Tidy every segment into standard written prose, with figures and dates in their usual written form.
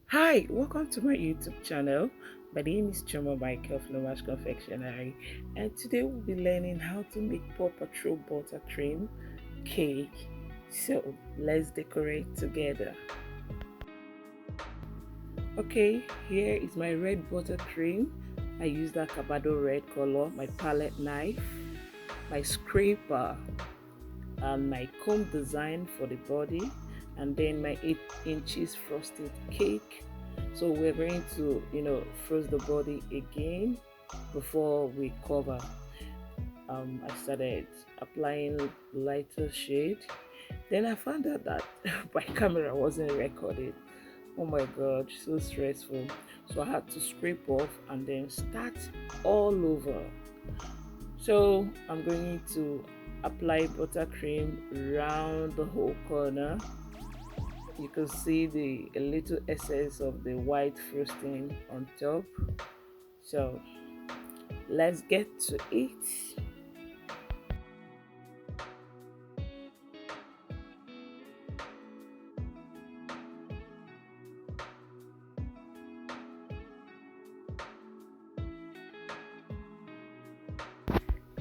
Hi, welcome to my YouTube channel. My name is Choma Michael from Nomash Confectionery, and today we'll be learning how to make Paw Patrol buttercream cake. So let's decorate together. Okay, here is my red buttercream. I use that acabado red color, my palette knife, my scraper, and my comb design for the body, and then my 8 inches frosted cake. So we're going to frost the body again before we cover. I started applying lighter shade, then I found out that my camera wasn't recording. Oh my god, so stressful. So I had to scrape off and then start all over. So I'm going to apply buttercream around the whole corner. You can see the a little essence of the white frosting on top. So let's get to it.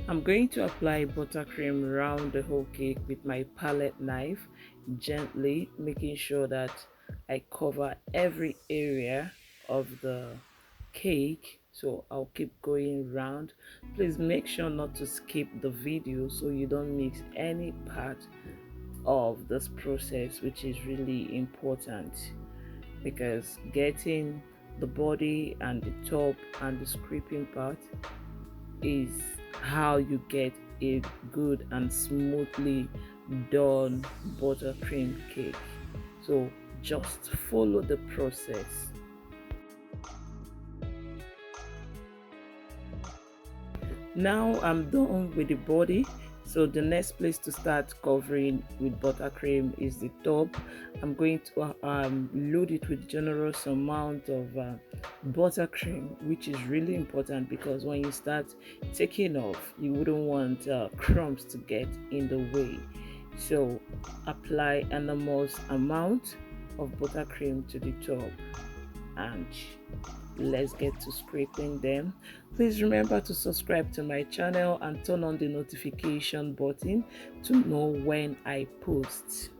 I'm going to apply buttercream around the whole cake with my palette knife, gently making sure that I cover every area of the cake. So I'll keep going round. Please make sure not to skip the video so you don't miss any part of this process, which is really important, because getting the body and the top and the scraping part is how you get a good and smoothly done buttercream cake. So just follow the process. Now I'm done with the body. So the next place to start covering with buttercream is the top. I'm going to load it with generous amount of buttercream, which is really important because when you start taking off, you wouldn't want crumbs to get in the way. So apply an enormous amount of buttercream to the top, and let's get to scraping them. Please remember to subscribe to my channel and turn on the notification button to know when I post.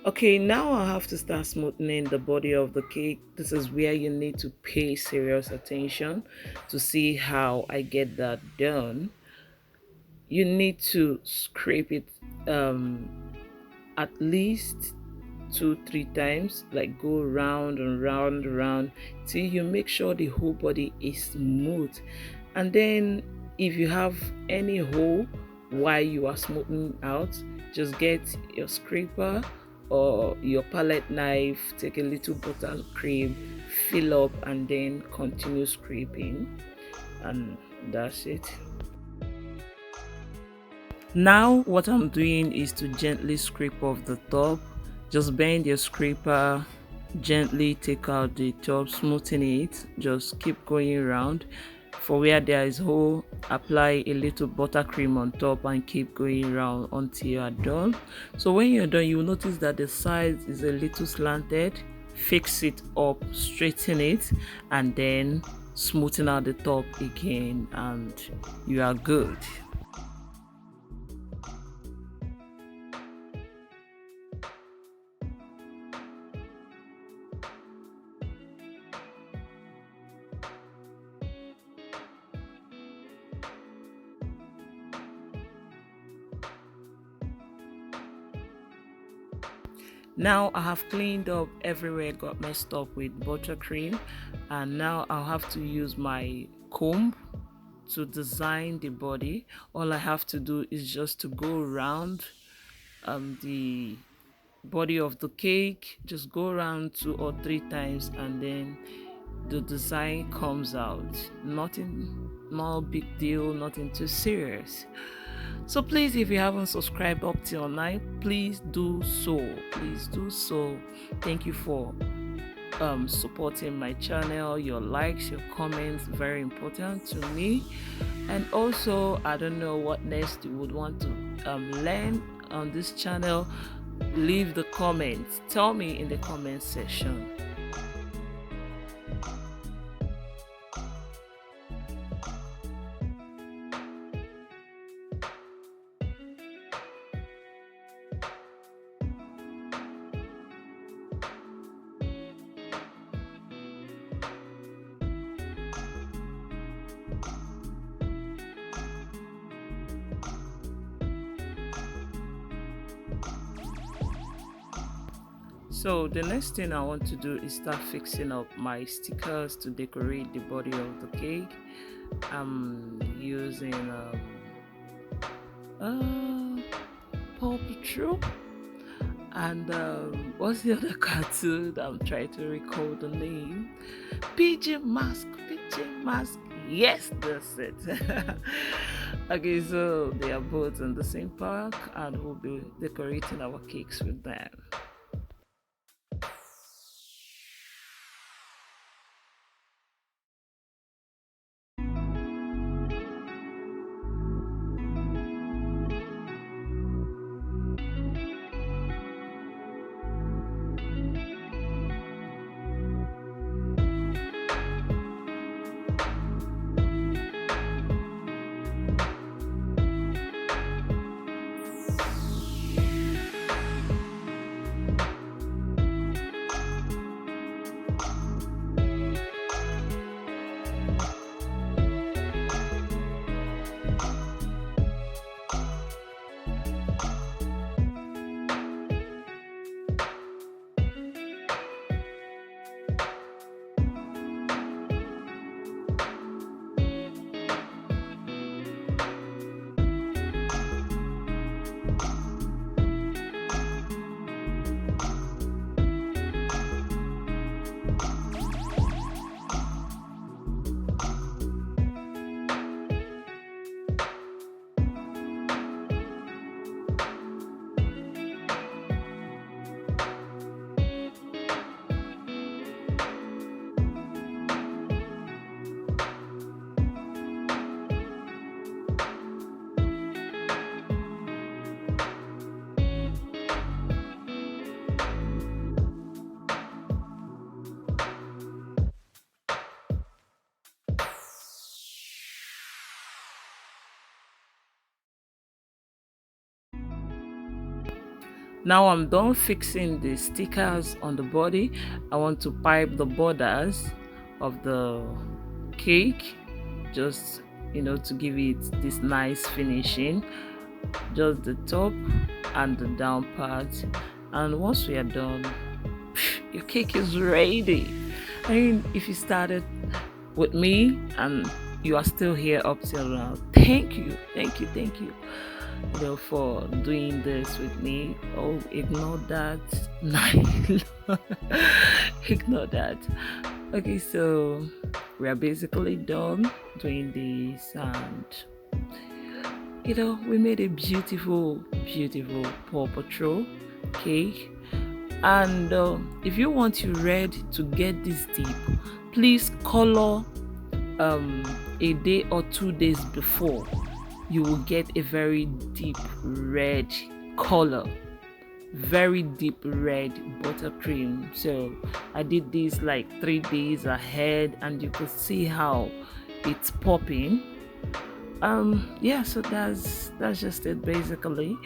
Okay, now I have to start smoothing the body of the cake. This is where you need to pay serious attention to see how I get that done. You need to scrape it um, at least 2 3 times, like go round and round and round till you make sure the whole body is smooth. And then if you have any hole while you are smoothing out, just get your scraper or your palette knife, take a little buttercream, fill up, and then continue scraping, and that's it. Now what I'm doing is to gently scrape off the top. Just bend your scraper, gently take out the top, smoothing it. Just keep going around. For where there is hole, apply a little buttercream on top and keep going around until you are done. So when you're done, you will notice that the sides is a little slanted. Fix it up, straighten it, and then smoothen out the top again, and you are good. Now I have cleaned up everywhere, got messed up with buttercream, and now I'll have to use my comb to design the body. All I have to do is just to go around the body of the cake, just go around 2 or 3 times, and then the design comes out. Nothing, no big deal, nothing too serious. So please, if you haven't subscribed up till now, please do so. Please do so. Thank you for supporting my channel. Your likes, your comments, very important to me. And also, I don't know what next you would want to learn on this channel. Leave the comments. Tell me in the comment section. So the next thing I want to do is start fixing up my stickers to decorate the body of the cake. I'm using Paw Patrol and what's the other cartoon? I'm trying to recall the name. PJ Mask. Yes, that's it. Okay, so they are both in the same park and we'll be decorating our cakes with them. Now I'm done fixing the stickers on the body. I want to pipe the borders of the cake, just to give it this nice finishing, just the top and the down part. And once we are done, your cake is ready. I mean, if you started with me and you are still here up till now, thank you for doing this with me. Oh, ignore that. Ignore that. Okay, so we are basically done doing this, and we made a beautiful Paw Patrol cake. And if you want your red to get this deep, please color a day or 2 days before. You will get a very deep red color, very deep red buttercream. So I did this like 3 days ahead, and you could see how it's popping. Yeah, so that's just it basically.